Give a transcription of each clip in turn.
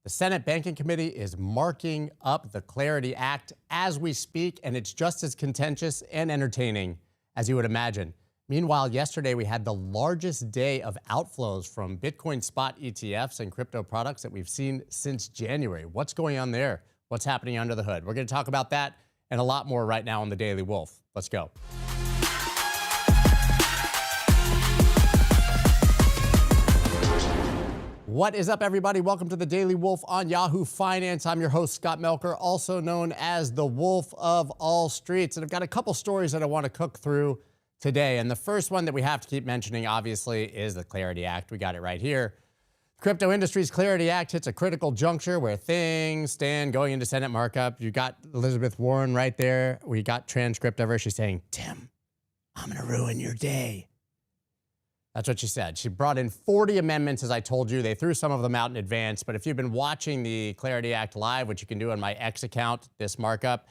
The Senate Banking Committee is marking up the Clarity Act as we speak, and it's just as contentious and entertaining as you would imagine. Meanwhile, yesterday we had the largest day of outflows from Bitcoin spot ETFs and crypto products that we've seen since January. What's going on there? What's happening under the hood? We're going to talk about that and a lot more right now on the Daily Wolf. Let's go. What is up, everybody? Welcome to the Daily Wolf on Yahoo Finance. I'm your host, Scott Melker, also known as the Wolf of All Streets. And I've got a couple stories that I want to cook through today. And the first one that we have to keep mentioning, obviously, is the Clarity Act. We got it right here. Crypto industry's Clarity Act hits a critical juncture where things stand going into Senate markup. You got Elizabeth Warren right there. We got transcript of her. She's saying, "Tim, I'm going to ruin your day." That's what she said. She brought in 40 amendments, as I told you. They threw some of them out in advance. But if you've been watching the Clarity Act live, which you can do on my X account, this markup,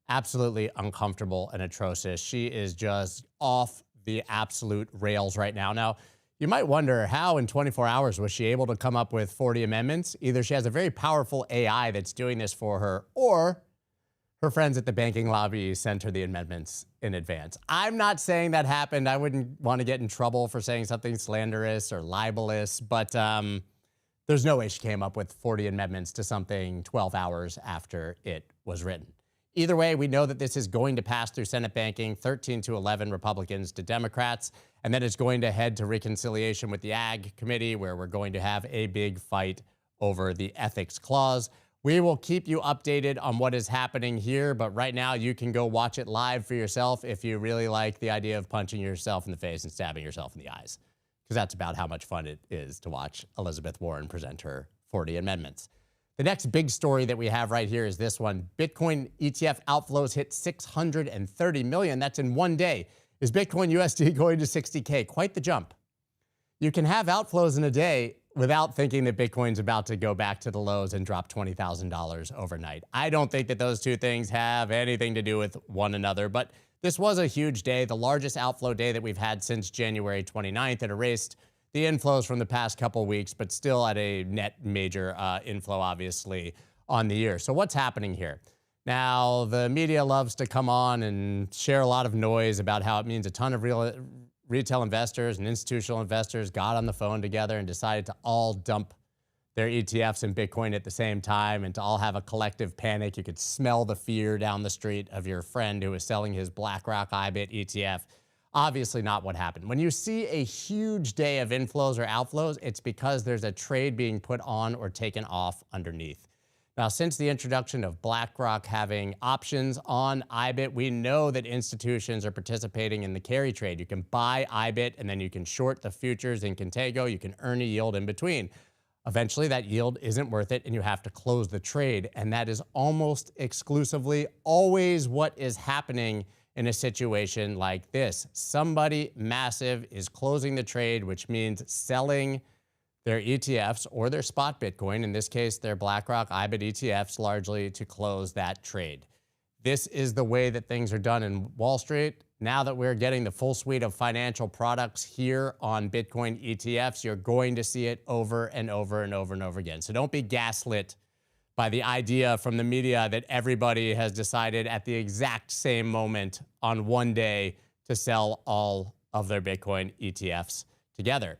absolutely uncomfortable and atrocious. She is just off the absolute rails right now. Now, you might wonder how in 24 hours was she able to come up with 40 amendments? Either she has a very powerful AI that's doing this for her, or her friends at the banking lobby sent her the amendments in advance. I'm not saying that happened. I wouldn't want to get in trouble for saying something slanderous or libelous, but there's no way she came up with 40 amendments to something 12 hours after it was written. Either way, we know that this is going to pass through Senate banking, 13 to 11 Republicans to Democrats, and then it's going to head to reconciliation with the Ag Committee, where we're going to have a big fight over the ethics clause. We will keep you updated on what is happening here, but right now you can go watch it live for yourself if you really like the idea of punching yourself in the face and stabbing yourself in the eyes, because that's about how much fun it is to watch Elizabeth Warren present her 40 amendments. The next big story that we have right here is this one. Bitcoin ETF outflows hit 630 million. That's in one day. Is Bitcoin USD going to 60K? Quite the jump. You can have outflows in a day without thinking that Bitcoin's about to go back to the lows and drop $20,000 overnight. I don't think that those two things have anything to do with one another, but this was a huge day, the largest outflow day that we've had since January 29th. It erased the inflows from the past couple weeks, but still at a net major inflow, obviously, on the year. So what's happening here? Now, the media loves to come on and share a lot of noise about how it means a ton of retail investors and institutional investors got on the phone together and decided to all dump their ETFs in Bitcoin at the same time and to all have a collective panic. You could smell the fear down the street of your friend who was selling his BlackRock IBIT ETF. Obviously not what happened. When you see a huge day of inflows or outflows, it's because there's a trade being put on or taken off underneath. Now, since the introduction of BlackRock having options on IBIT, we know that institutions are participating in the carry trade. You can buy IBIT and then you can short the futures in Contago. You can earn a yield in between. Eventually, that yield isn't worth it and you have to close the trade. And that is almost exclusively always what is happening in a situation like this. Somebody massive is closing the trade, which means selling their ETFs or their spot Bitcoin, in this case, their BlackRock IBIT ETFs, largely to close that trade. This is the way that things are done in Wall Street. Now that we're getting the full suite of financial products here on Bitcoin ETFs, you're going to see it over and over and over and over again. So don't be gaslit by the idea from the media that everybody has decided at the exact same moment on one day to sell all of their Bitcoin ETFs together.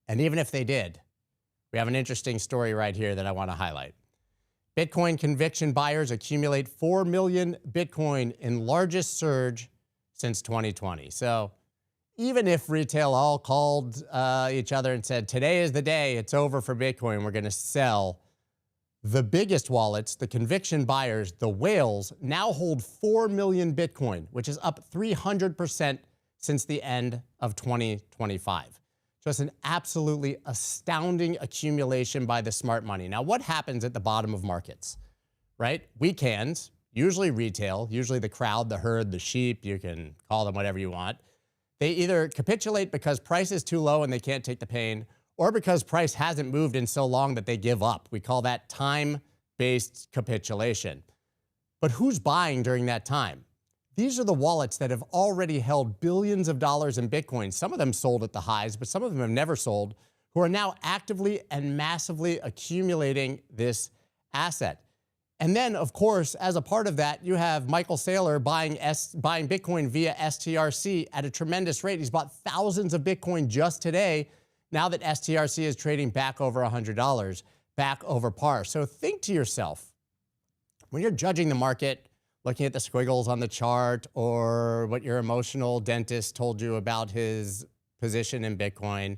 And even if they did, we have an interesting story right here that I want to highlight. Bitcoin conviction buyers accumulate 4 million Bitcoin in largest surge since 2020. So even if retail all called each other and said, today is the day, it's over for Bitcoin, we're going to sell, the biggest wallets, the conviction buyers, the whales, now hold 4 million Bitcoin, which is up 300% since the end of 2025. Just an absolutely astounding accumulation by the smart money. Now, what happens at the bottom of markets, right? Weekends, usually retail, usually the crowd, the herd, the sheep, you can call them whatever you want. They either capitulate because price is too low and they can't take the pain, or because price hasn't moved in so long that they give up. We call that time-based capitulation. But who's buying during that time? These are the wallets that have already held billions of dollars in Bitcoin. Some of them sold at the highs, but some of them have never sold, who are now actively and massively accumulating this asset. And then, of course, as a part of that, you have Michael Saylor buying Bitcoin via STRC at a tremendous rate. He's bought thousands of Bitcoin just today, now that STRC is trading back over $100, back over par. So think to yourself, when you're judging the market, looking at the squiggles on the chart or what your emotional dentist told you about his position in Bitcoin,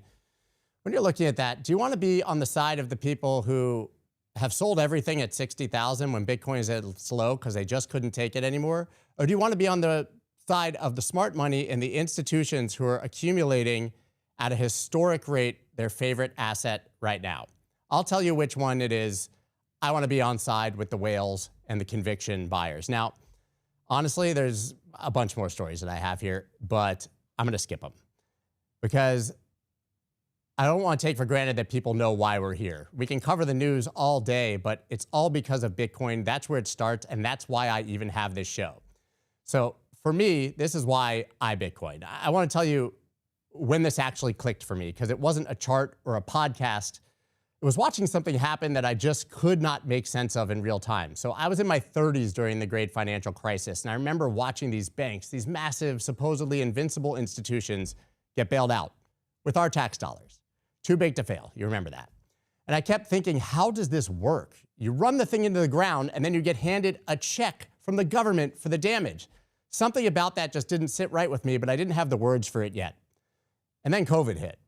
when you're looking at that, do you want to be on the side of the people who have sold everything at 60,000 when Bitcoin is at its low because they just couldn't take it anymore? Or do you want to be on the side of the smart money and the institutions who are accumulating at a historic rate their favorite asset right now? I'll tell you which one it is. I want to be on side with the whales and the conviction buyers. Now, honestly, there's a bunch more stories that I have here, but I'm going to skip them because I don't want to take for granted that people know why we're here. We can cover the news all day, but it's all because of Bitcoin. That's where it starts, and that's why I even have this show. So for me, this is why I Bitcoin. I want to tell you when this actually clicked for me, because it wasn't a chart or a podcast. It was watching something happen that I just could not make sense of in real time. So I was in my 30s during the great financial crisis, and I remember watching these banks, these massive, supposedly invincible institutions, get bailed out with our tax dollars. Too big to fail. You remember that. And I kept thinking, how does this work? You run the thing into the ground and then you get handed a check from the government for the damage. Something about that just didn't sit right with me, but I didn't have the words for it yet. And then COVID hit.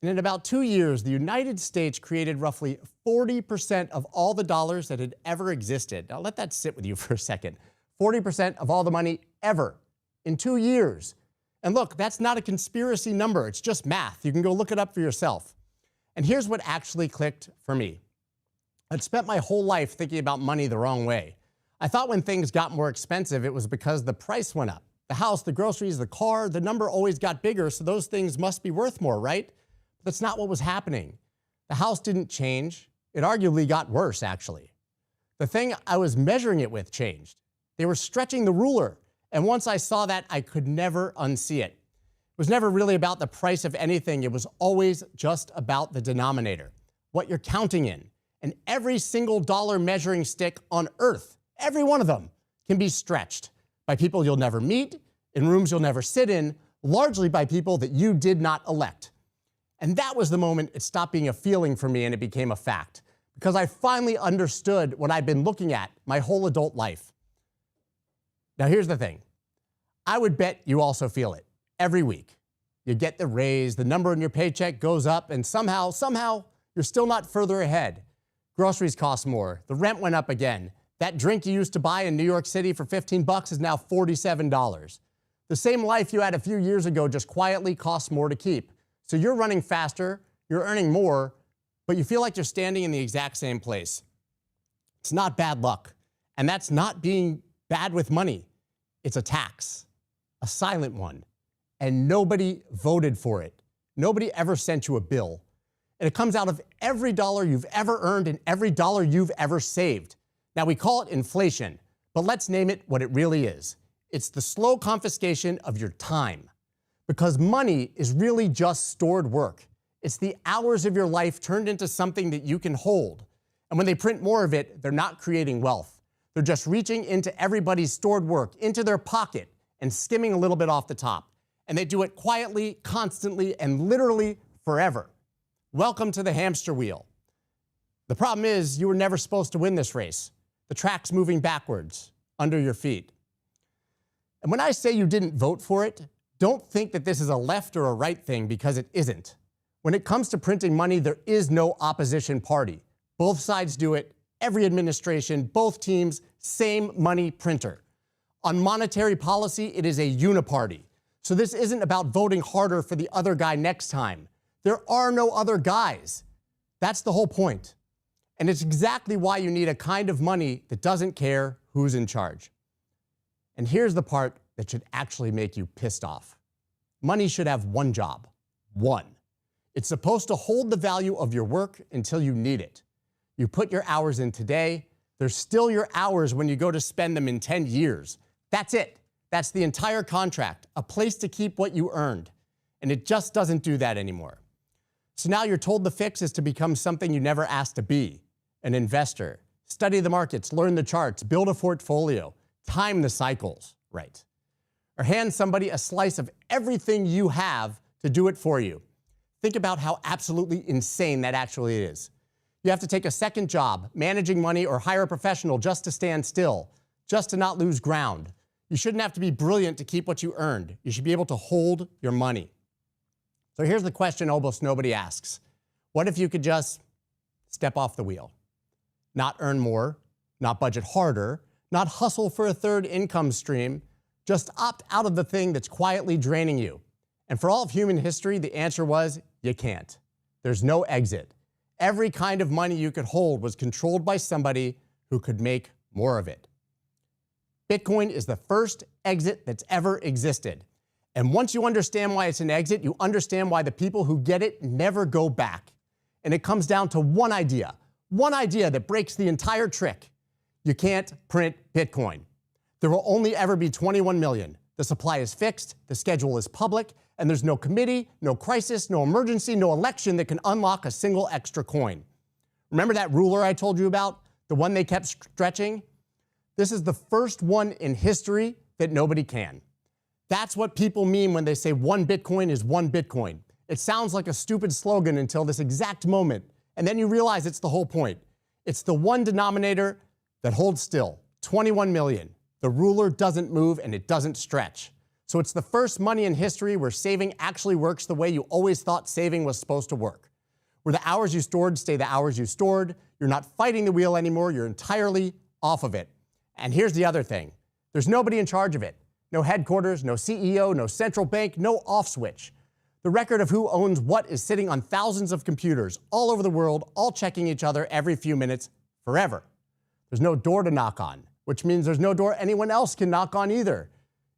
And in about 2 years, the United States created roughly 40% of all the dollars that had ever existed. Now let that sit with you for a second. 40% of all the money ever in 2 years. And look, that's not a conspiracy number. It's just math. You can go look it up for yourself. And here's what actually clicked for me. I'd spent my whole life thinking about money the wrong way. I thought when things got more expensive, it was because the price went up. The house, the groceries, the car, the number always got bigger, so those things must be worth more, right? But that's not what was happening. The house didn't change. It arguably got worse, actually. The thing I was measuring it with changed. They were stretching the ruler, and once I saw that, I could never unsee it. It was never really about the price of anything. It was always just about the denominator, what you're counting in. And every single dollar measuring stick on earth, every one of them, can be stretched by people you'll never meet, in rooms you'll never sit in, largely by people that you did not elect. And that was the moment it stopped being a feeling for me and it became a fact, because I finally understood what I'd been looking at my whole adult life. Now, here's the thing. I would bet you also feel it. Every week, you get the raise, the number in your paycheck goes up, and somehow, you're still not further ahead. Groceries cost more. The rent went up again. That drink you used to buy in New York City for $15 is now $47. The same life you had a few years ago just quietly costs more to keep. So you're running faster, you're earning more, but you feel like you're standing in the exact same place. It's not bad luck. And that's not being bad with money. It's a tax, a silent one. And nobody voted for it. Nobody ever sent you a bill. And it comes out of every dollar you've ever earned and every dollar you've ever saved. Now, we call it inflation, but let's name it what it really is. It's the slow confiscation of your time. Because money is really just stored work. It's the hours of your life turned into something that you can hold. And when they print more of it, they're not creating wealth. They're just reaching into everybody's stored work, into their pocket, and skimming a little bit off the top. And they do it quietly, constantly, and literally forever. Welcome to the hamster wheel. The problem is you were never supposed to win this race. The track's moving backwards under your feet. And when I say you didn't vote for it, don't think that this is a left or a right thing, because it isn't. When it comes to printing money, there is no opposition party. Both sides do it, every administration, both teams, same money printer. On monetary policy, it is a uniparty. So this isn't about voting harder for the other guy next time. There are no other guys. That's the whole point. And it's exactly why you need a kind of money that doesn't care who's in charge. And here's the part that should actually make you pissed off. Money should have one job. One. It's supposed to hold the value of your work until you need it. You put your hours in today, they're still your hours when you go to spend them in 10 years. That's it. That's the entire contract, a place to keep what you earned. And it just doesn't do that anymore. So now you're told the fix is to become something you never asked to be, an investor. Study the markets, learn the charts, build a portfolio, time the cycles right. Or hand somebody a slice of everything you have to do it for you. Think about how absolutely insane that actually is. You have to take a second job, managing money, or hire a professional just to stand still, just to not lose ground. You shouldn't have to be brilliant to keep what you earned. You should be able to hold your money. So here's the question almost nobody asks. What if you could just step off the wheel? Not earn more, not budget harder, not hustle for a third income stream, just opt out of the thing that's quietly draining you. And for all of human history, the answer was, you can't. There's no exit. Every kind of money you could hold was controlled by somebody who could make more of it. Bitcoin is the first exit that's ever existed. And once you understand why it's an exit, you understand why the people who get it never go back. And it comes down to one idea that breaks the entire trick. You can't print Bitcoin. There will only ever be 21 million. The supply is fixed, the schedule is public, and there's no committee, no crisis, no emergency, no election that can unlock a single extra coin. Remember that ruler I told you about? The one they kept stretching? This is the first one in history that nobody can. That's what people mean when they say one Bitcoin is one Bitcoin. It sounds like a stupid slogan until this exact moment, and then you realize it's the whole point. It's the one denominator that holds still, 21 million. The ruler doesn't move and it doesn't stretch. So it's the first money in history where saving actually works the way you always thought saving was supposed to work. Where the hours you stored stay the hours you stored, you're not fighting the wheel anymore, you're entirely off of it. And here's the other thing. There's nobody in charge of it. No headquarters, no CEO, no central bank, no off switch. The record of who owns what is sitting on thousands of computers all over the world, all checking each other every few minutes, forever. There's no door to knock on, which means there's no door anyone else can knock on either.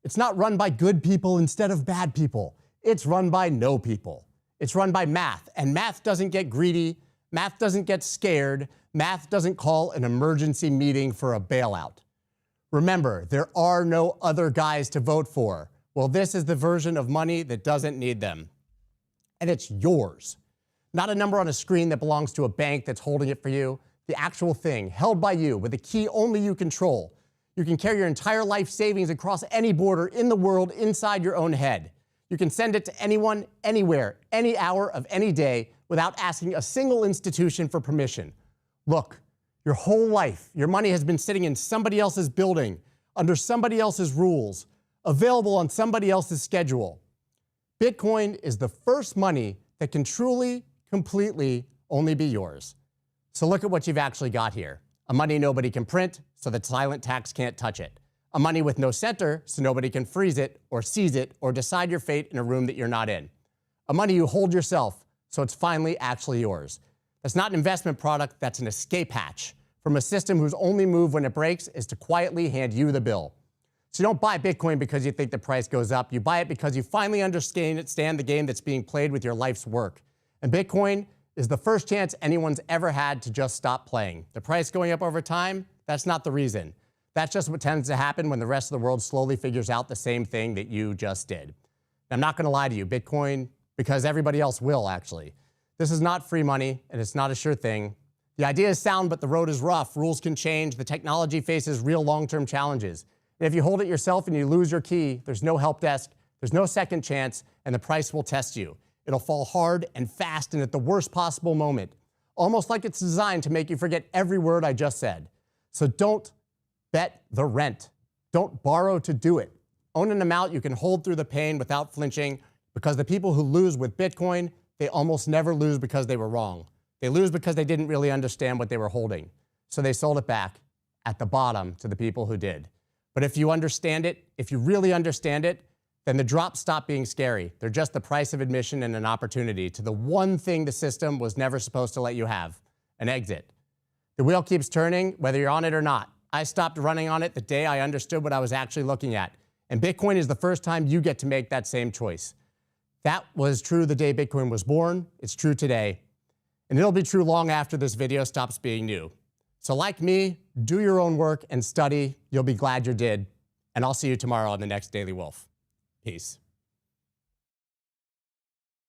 It's not run by good people instead of bad people. It's run by no people. It's run by math, and math doesn't get greedy, math doesn't get scared, math doesn't call an emergency meeting for a bailout. Remember, there are no other guys to vote for. Well, this is the version of money that doesn't need them. And it's yours. Not a number on a screen that belongs to a bank that's holding it for you. The actual thing, held by you, with a key only you control. You can carry your entire life savings across any border in the world inside your own head. You can send it to anyone, anywhere, any hour of any day without asking a single institution for permission. Look, your whole life, your money has been sitting in somebody else's building, under somebody else's rules, available on somebody else's schedule. Bitcoin is the first money that can truly, completely only be yours. So look at what you've actually got here. A money nobody can print, so the silent tax can't touch it. A money with no center, so nobody can freeze it or seize it or decide your fate in a room that you're not in. A money you hold yourself, so it's finally actually yours. That's not an investment product, that's an escape hatch from a system whose only move when it breaks is to quietly hand you the bill. So you don't buy Bitcoin because you think the price goes up. You buy it because you finally understand the game that's being played with your life's work. And Bitcoin is the first chance anyone's ever had to just stop playing. The price going up over time, that's not the reason. That's just what tends to happen when the rest of the world slowly figures out the same thing that you just did. And I'm not going to lie to you, Bitcoin, because everybody else will actually. This is not free money, and it's not a sure thing. The idea is sound, but the road is rough. Rules can change. The technology faces real long-term challenges. And if you hold it yourself and you lose your key, there's no help desk, there's no second chance, and the price will test you. It'll fall hard and fast and at the worst possible moment, almost like it's designed to make you forget every word I just said. So don't bet the rent. Don't borrow to do it. Own an amount you can hold through the pain without flinching, because the people who lose with Bitcoin, they almost never lose because they were wrong. They lose because they didn't really understand what they were holding. So they sold it back at the bottom to the people who did. But if you understand it, if you really understand it, then the drops stop being scary. They're just the price of admission and an opportunity to the one thing the system was never supposed to let you have, an exit. The wheel keeps turning, whether you're on it or not. I stopped running on it the day I understood what I was actually looking at. And Bitcoin is the first time you get to make that same choice. That was true the day Bitcoin was born. It's true today. And it'll be true long after this video stops being new. So like me, do your own work and study. You'll be glad you did. And I'll see you tomorrow on the next Daily Wolf. Peace.